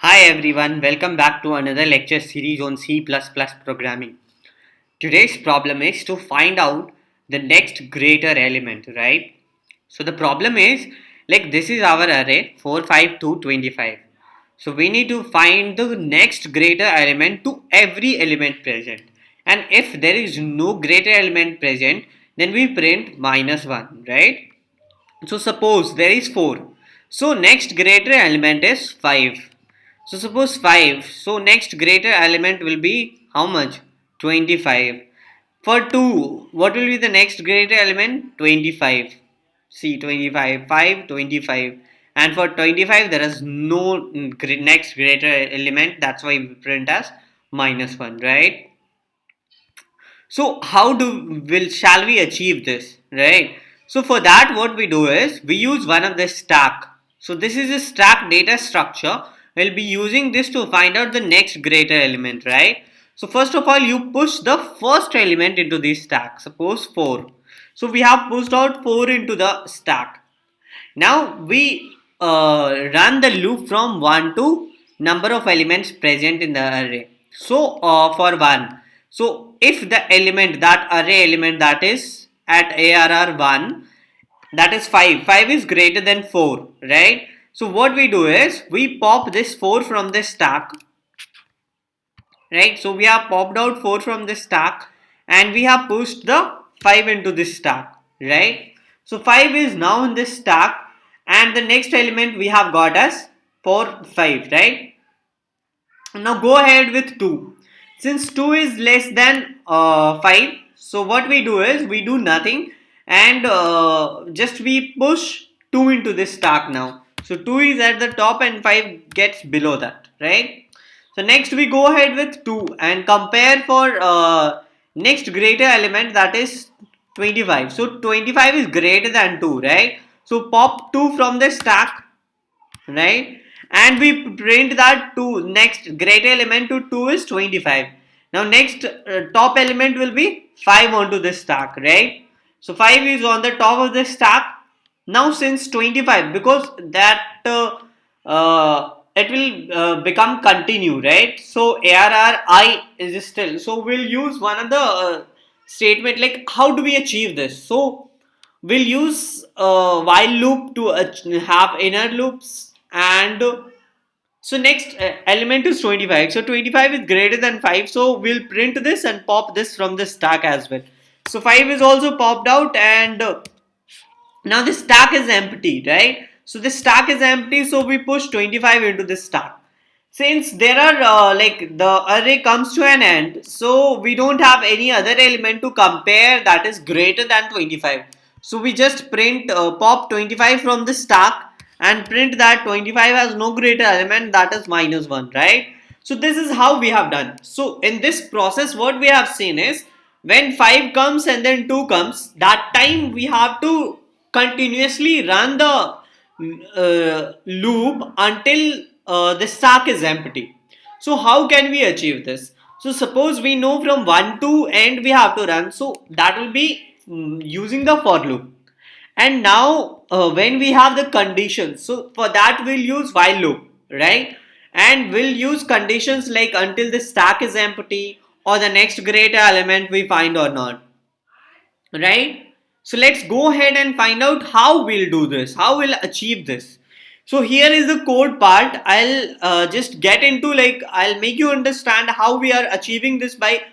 Hi everyone, welcome back to another lecture series on C++ programming. Today's problem is to find out the next greater element, right? So the problem is like this is our array 4, 5 to 25. So we need to find the next greater element to every element present. And if there is no greater element present, then we print -1, right? So suppose there is 4. So next greater element is 5. So suppose 5. So next greater element will be how much? 25. For 2, what will be the next greater element? 25. See 25, 5, 25. And for 25 there is no next greater element. That's why we print as -1, right? So how do will shall we achieve this, right? So for that what we do is we use one of the stack. So this is a stack data structure. We'll be using this to find out the next greater element, right? So first of all you push the first element into the stack. Suppose 4. So we have pushed out 4 into the stack. Now we run the loop from 1 to number of elements present in the array. So for 1, so if the element, that array element that is at ARR 1, that is 5, 5 is greater than 4, right? So what we do is we pop this 4 from the stack, right? So we have popped out 4 from the stack and we have pushed the 5 into this stack, right? So 5 is now in this stack and the next element we have got as 4, 5, right? Now go ahead with 2. Since 2 is less than 5, so what we do is we do nothing and just we push 2 into this stack now. So 2 is at the top and 5 gets below that, right? So next we go ahead with 2 and compare for next greater element, that is 25. So 25 is greater than 2, right? So pop 2 from the stack, right? And we print that 2 next greater element to 2 is 25. Now next top element will be 5 onto this stack, right? So 5 is on the top of the stack. Now since 25, because that it will become continue, right? So ARRI is still, so we'll use one of the statement, like how do we achieve this? So we'll use while loop to have inner loops, and so next element is 25. So 25 is greater than 5. So we'll print this and pop this from the stack as well. So 5 is also popped out and now the stack is empty, right? So the stack is empty. So we push 25 into the stack. Since there are like the array comes to an end, so we don't have any other element to compare that is greater than 25. So we just print pop 25 from the stack and print that 25 has no greater element, that is -1, right? So this is how we have done. So in this process what we have seen is when 5 comes and then 2 comes, that time we have to continuously run the loop until the stack is empty. So how can we achieve this? So suppose we know from 1 to end we have to run, so that will be using the for loop. And now when we have the conditions, so for that we'll use while loop, right? And we'll use conditions like until the stack is empty or the next greater element we find or not, right? So let's go ahead and find out how we'll do this, how we'll achieve this. So here is the code part. I'll just get into, like, I'll make you understand how we are achieving this by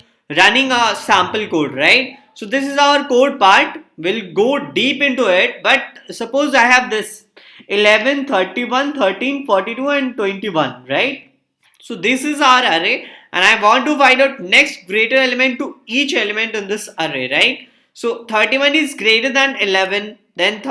running a sample code, right? So this is our code part. We'll go deep into it, but suppose I have this 11, 31, 13, 42 and 21, right? So this is our array and I want to find out next greater element to each element in this array, right? So 31 is greater than 11, then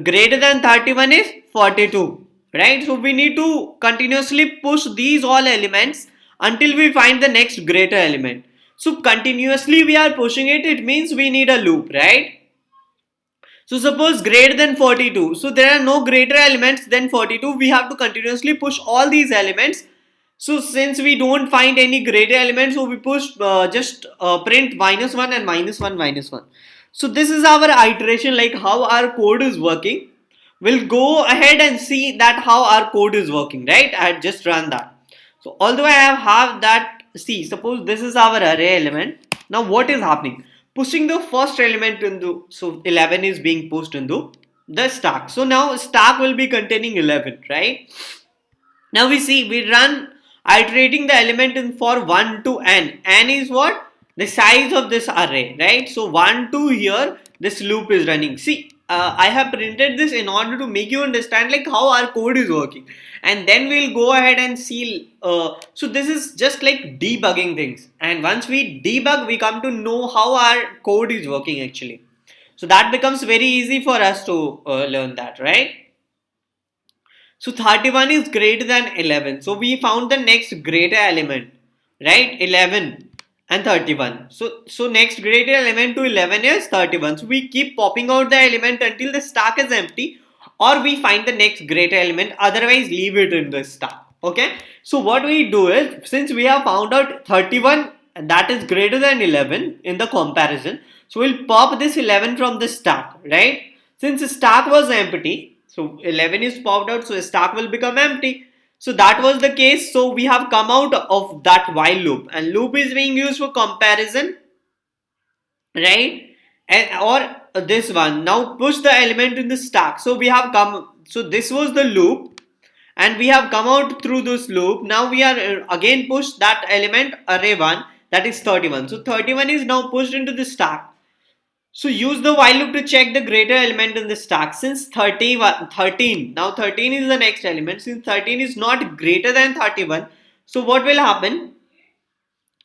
greater than 31 is 42, right? So we need to continuously push these all elements until we find the next greater element. So continuously we are pushing it, it means we need a loop, right? So suppose greater than 42. So there are no greater elements than 42. We have to continuously push all these elements. So since we don't find any greater elements, so we push just print -1 and -1, -1. So this is our iteration, like how our code is working. we'll go ahead and see that how our code is working, right? I had just run that. So although I have that, see, suppose this is our array element. Now what is happening? Pushing the first element into, so 11 is being pushed into the stack. So now stack will be containing 11, right? Now we see, we run iterating the element in for 1 to n. N is what? The size of this array, right? So 1 to here, this loop is running. See, I have printed this in order to make you understand like how our code is working. And then we'll go ahead and see. So this is just like debugging things. And once we debug, we come to know how our code is working actually. So that becomes very easy for us to learn that, right? So 31 is greater than 11. So we found the next greater element, right? 11 and 31. So next greater element to 11 is 31. So we keep popping out the element until the stack is empty, or we find the next greater element. Otherwise, leave it in the stack. Okay. So what we do is, since we have found out 31 that is greater than 11 in the comparison, so we'll pop this 11 from the stack, right? Since the stack was empty, so 11 is popped out, so stack will become empty. So that was the case. So we have come out of that while loop, and loop is being used for comparison, right? And or this one. Now push the element in the stack. So we have come. So this was the loop, and we have come out through this loop. Now we are again pushed that element array 1, that is 31. So 31 is now pushed into the stack. So use the while loop to check the greater element in the stack. Since 13, now 13 is the next element. Since 13 is not greater than 31, so what will happen?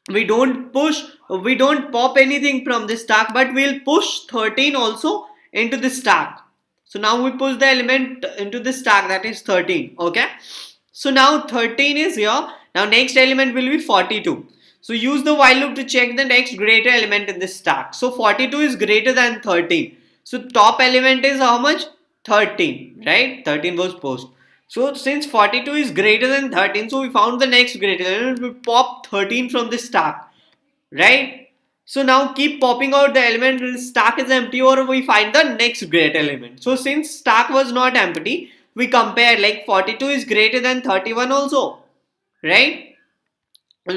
We don't push, we don't pop anything from the stack, but we'll push 13 also into the stack. So now we push the element into the stack, that is 13. Okay. So now 13 is here. Now next element will be 42. So use the while loop to check the next greater element in the stack. So 42 is greater than 13. So top element is how much? 13, right? 13 was pushed. So since 42 is greater than 13, so we found the next greater element. We pop 13 from the stack, right? So now keep popping out the element till stack is empty, or we find the next greater element. So since stack was not empty, we compare like 42 is greater than 31 also, right?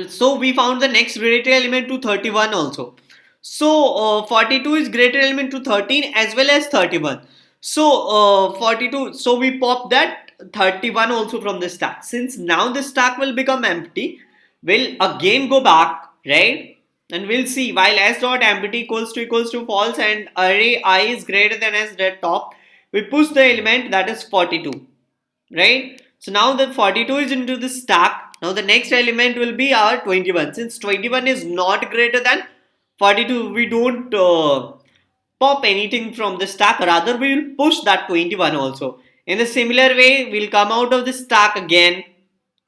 So we found the next greater element to 31 also. So 42 is greater element to 13 as well as 31. So 42, so we pop that 31 also from the stack. Since now the stack will become empty, we'll again go back, right? And we'll see, while s dot empty equals to false and array I is greater than s dot top, we push the element, that is 42, right? So now the 42 is into the stack. Now the next element will be our 21. Since 21 is not greater than 42, we don't pop anything from the stack. Rather, we will push that 21 also. In the similar way, we'll come out of the stack again,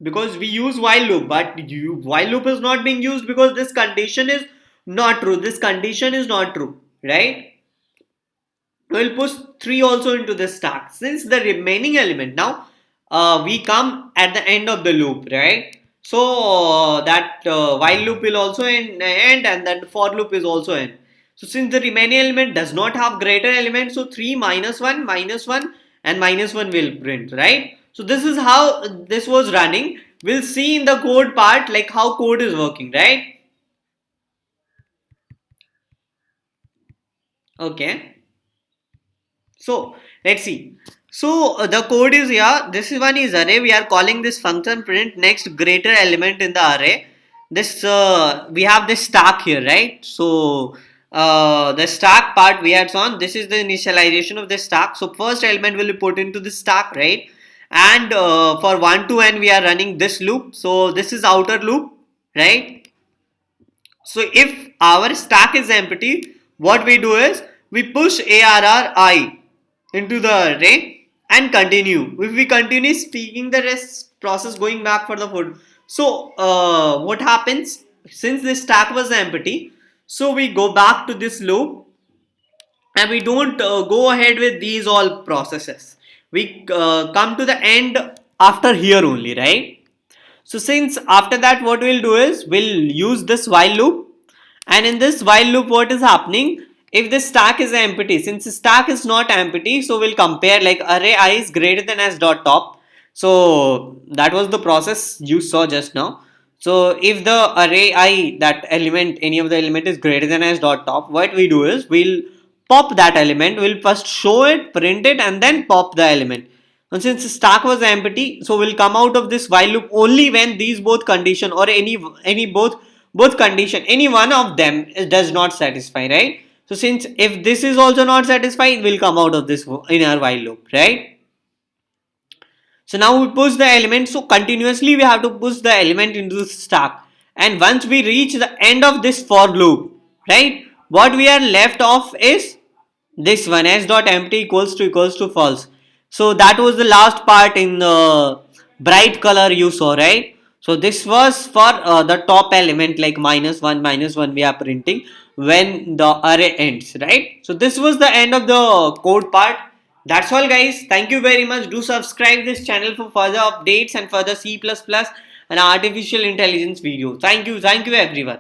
because we use while loop. But while loop is not being used because this condition is not true. This condition is not true, right? We'll push 3 also into the stack. Since the remaining element, now we come at the end of the loop, right? So that while loop will also end, and that for loop is also end. So since the remaining element does not have greater element, so 3 minus 1 and minus 1 will print, right? So this is how this was running. We'll see in the code part like how code is working, right? Okay. So let's see. So the code is here. This is one is array. We are calling this function print next greater element in the array. This we have this stack here, right? So the stack part we had on. This is the initialization of the stack. So first element will be put into the stack, right? And for 1 to n we are running this loop. So this is outer loop, right? So if our stack is empty, what we do is we push arri into the array and continue. If we continue speaking the rest process going back for the food. So what happens, since this stack was empty, so we go back to this loop and we don't go ahead with these all processes. We come to the end after here only, right? So since after that what we'll do is we'll use this while loop, and in this while loop what is happening, if the stack is empty, since the stack is not empty, so we'll compare like array I is greater than s dot top. So that was the process you saw just now. So if the array I, that element, any of the element is greater than s dot top, what we do is we'll pop that element, we'll first show it, print it, and then pop the element. And since the stack was empty, so we'll come out of this while loop only when these both condition or any both condition, any one of them does not satisfy, right? So since if this is also not satisfied, we'll come out of this in our while loop, right? So now we push the element. So continuously we have to push the element into the stack. And once we reach the end of this for loop, right? What we are left of is this one, s dot empty equals to false. So that was the last part in the bright color you saw, right? So this was for the top element like minus one we are printing when the array ends, right? So this was the end of the code part. That's all guys. Thank you very much. Do subscribe this channel for further updates and further C++ and artificial intelligence videos. Thank you everyone.